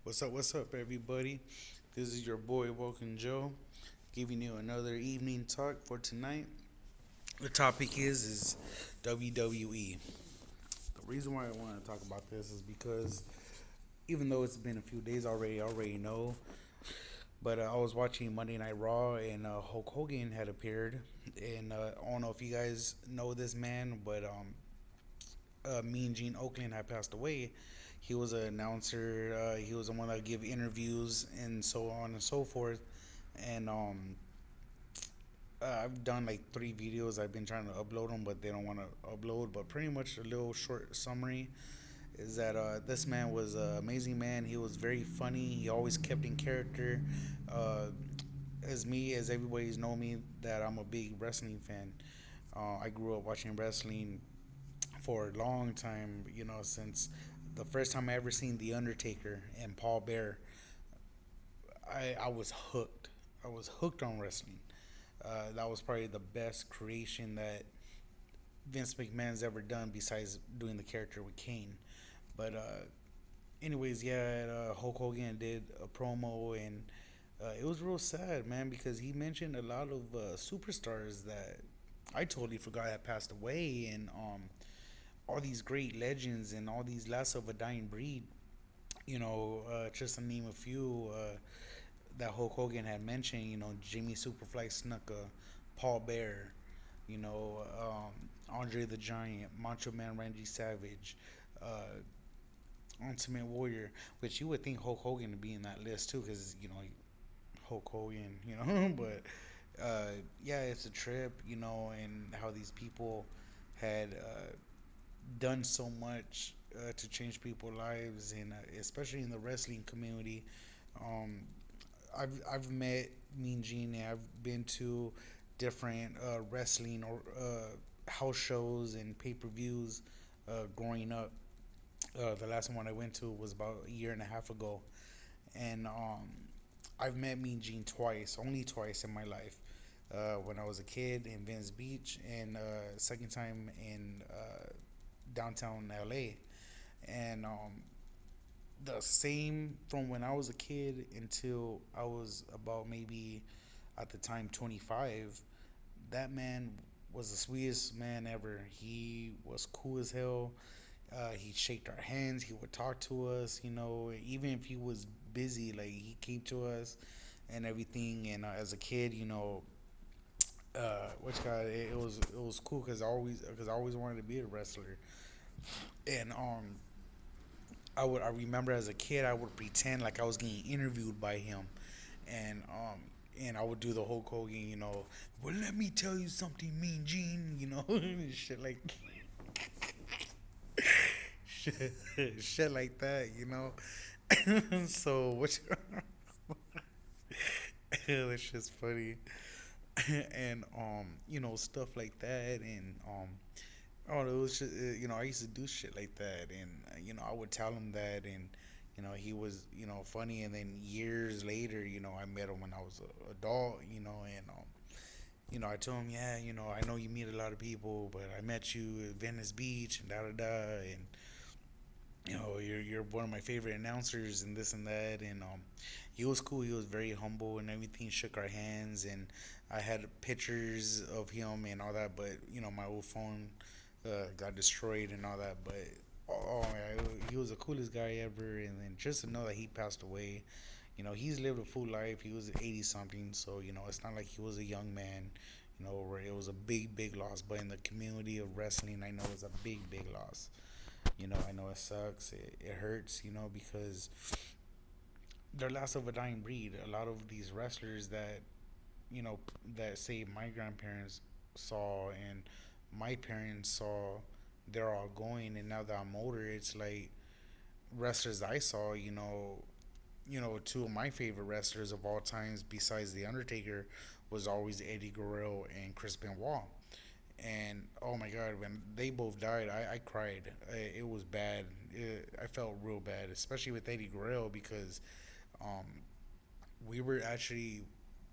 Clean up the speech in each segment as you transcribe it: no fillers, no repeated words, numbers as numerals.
What's up, everybody? This is your boy, Woken Joe, giving you another evening talk for tonight. The topic is WWE. The reason why I want to talk about this is because even though it's been a few days already, I already know. But I was watching Monday Night Raw, and Hulk Hogan had appeared. And I don't know if you guys know this man, but Mean Gene Oakland had passed away. He was an announcer. He was the one that give interviews and so on and so forth. And I've done like 3 videos. I've been trying to upload them, but they don't want to upload. But pretty much a little short summary is that this man was an amazing man. He was very funny. He always kept in character. Uh, as everybody's know me, that I'm a big wrestling fan. I grew up watching wrestling for a long time, since the first time I ever seen The Undertaker and Paul Bear. I was hooked. I was hooked on wrestling. That was probably the best creation that Vince McMahon's ever done besides doing the character with Kane. But anyways, yeah, Hulk Hogan did a promo, and it was real sad, man, because he mentioned a lot of superstars that I totally forgot had passed away, and all these great legends and all these last of a dying breed. Just to name a few that Hulk Hogan had mentioned. Jimmy Superfly Snuka, Paul Bear, Andre the Giant, Macho Man Randy Savage, Ultimate Warrior, which you would think Hulk Hogan would be in that list too, because Hulk Hogan, but yeah, it's a trip, and how these people had done so much to change people's lives, and especially in the wrestling community. Um, I've met Mean Gene. And I've been to different wrestling or house shows and pay-per-views growing up. The last one I went to was about a year and a half ago, and I've met Mean Gene twice, only twice in my life. When I was a kid in Venice Beach, and second time in downtown LA. And the same from when I was a kid until I was about maybe at the time 25. That man was the sweetest man ever. He was cool as hell. He shaked our hands. He would talk to us. Even if he was busy, like he came to us and everything. And as a kid, which guy it was cool because I always wanted to be a wrestler. And I remember as a kid I would pretend like I was getting interviewed by him, and I would do the Hulk Hogan, well, let me tell you something, Mean Gene, shit like shit, shit like that. So which that's just funny. And stuff like that, and oh, it was just, I used to do shit like that, and I would tell him that, and he was funny, and then years later, I met him when I was a adult, and I told him, yeah, I know you meet a lot of people, but I met you at Venice Beach and da da da, and you're one of my favorite announcers and this and that, and he was cool. He was very humble and everything. Shook our hands, and I had pictures of him and all that, but my old phone got destroyed and all that. But oh yeah, he was the coolest guy ever. And then just to know that he passed away, he's lived a full life. He was 80 something, so it's not like he was a young man. Where it was a big loss. But in the community of wrestling, I know it's a big loss. I know it sucks. It hurts. Because they're last of a dying breed. A lot of these wrestlers you know that say my grandparents saw and my parents saw, they're all going, and now that I'm older, it's like wrestlers I saw. Two of my favorite wrestlers of all times, besides the Undertaker, was always Eddie Guerrero and Chris Benoit. And oh my God, when they both died, I cried. It was bad. I felt real bad, especially with Eddie Guerrero, because um, we were actually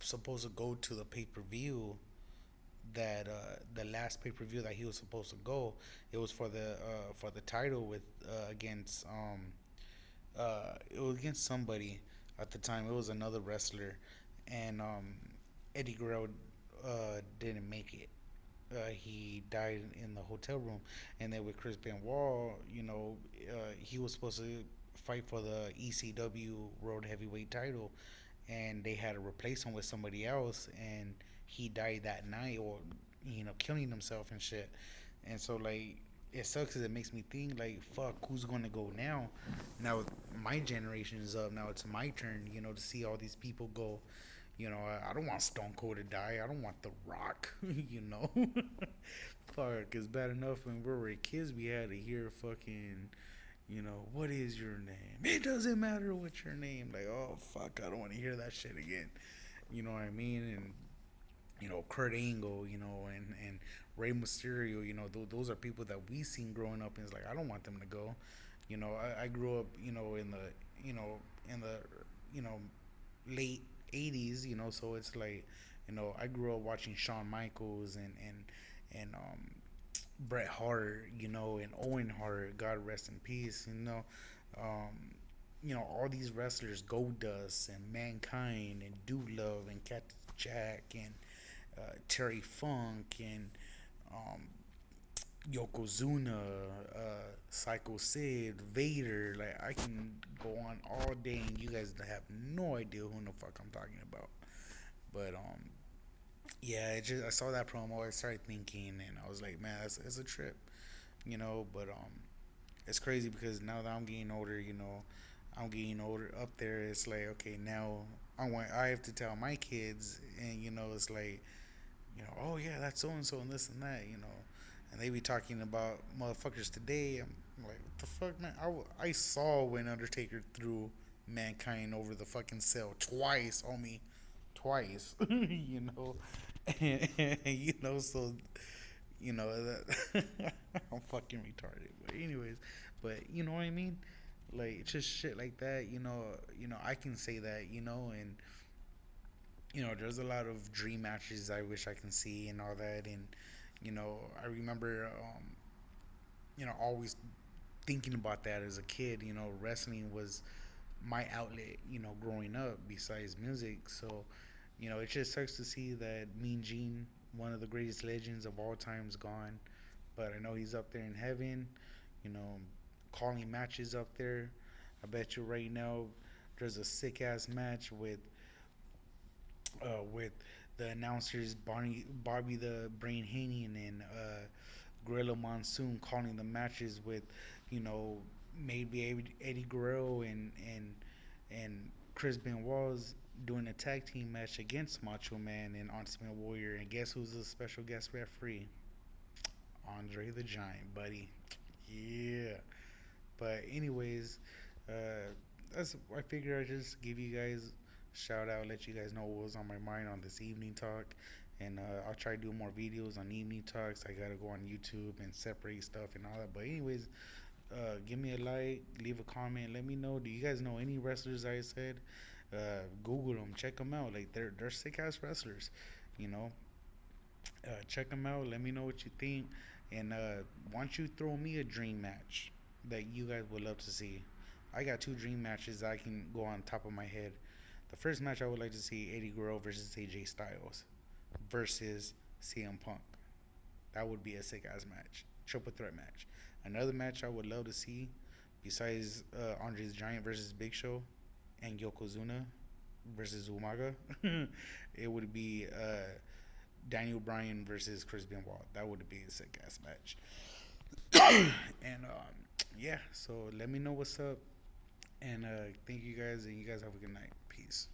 supposed to go to the pay per view, that the last pay per view that he was supposed to go. It was for the title with against It was against somebody at the time. It was another wrestler, and Eddie Guerrero didn't make it. He died in the hotel room, and then with Chris Benoit, he was supposed to fight for the ECW World Heavyweight title, and they had to replace him with somebody else, and he died that night, or killing himself and shit. And so like it sucks because it makes me think like, fuck, who's gonna go now? Now my generation is up. Now it's my turn, to see all these people go. I don't want Stone Cold to die. I don't want The Rock. Fuck, it's bad enough when we were kids. We had to hear fucking, what is your name? It doesn't matter what your name. Like, oh fuck, I don't want to hear that shit again. You know what I mean? And Kurt Angle, and Rey Mysterio, those are people that we seen growing up, and it's like I don't want them to go. I grew up, in the, you know, late '80s, so it's like, I grew up watching Shawn Michaels and Bret Hart, and Owen Hart, God rest in peace, all these wrestlers, Goldust and Mankind and Dude Love and Cat Jack and Terry Funk and um, Yokozuna, Psycho Sid, Vader. Like I can go on all day, and you guys have no idea who the fuck I'm talking about. But yeah, I saw that promo. I started thinking, and I was like, man, that's a trip, But it's crazy because now that I'm getting older, I'm getting older up there. It's like, okay, now I have to tell my kids, and it's like, oh yeah, that's so and so and this and that, and they be talking about motherfuckers today. I'm like, what the fuck, man? I saw when Undertaker threw Mankind over the fucking cell twice, homie, twice, so that I'm fucking retarded. But anyways, but you know what I mean? Like just shit like that, I can say that, and there's a lot of dream matches I wish I can see and all that, and I remember, always thinking about that as a kid. Wrestling was my outlet, growing up besides music. So, it just sucks to see that Mean Gene, one of the greatest legends of all time, is gone. But I know he's up there in heaven, you know, calling matches up there. I bet you right now there's a sick ass match with the announcers Bobby the Brain Haney and Gorilla Monsoon calling the matches with, maybe Eddie Guerrero and Chris Benoit's doing a tag team match against Macho Man and Ultimate Warrior. And guess who's the special guest referee? Andre the Giant, buddy. Yeah. But anyways, uh, that's I figure I just give you guys a shout out, let you guys know what was on my mind on this evening talk, and I'll try to do more videos on evening talks. I gotta go on YouTube and separate stuff and all that. But anyways, give me a like, leave a comment, let me know. Do you guys know any wrestlers I said? Google them, check them out. Like they're sick ass wrestlers, you know. Check them out. Let me know what you think. And why don't you throw me a dream match that you guys would love to see? I got two dream matches that I can go on top of my head. The first match I would like to see Eddie Guerrero versus AJ Styles versus CM Punk. That would be a sick ass match. Triple threat match. Another match I would love to see, besides Andre's Giant versus Big Show and Yokozuna versus Umaga, it would be Daniel Bryan versus Chris Benoit. That would be a sick ass match. And yeah, so let me know what's up. And thank you guys, and you guys have a good night. Peace.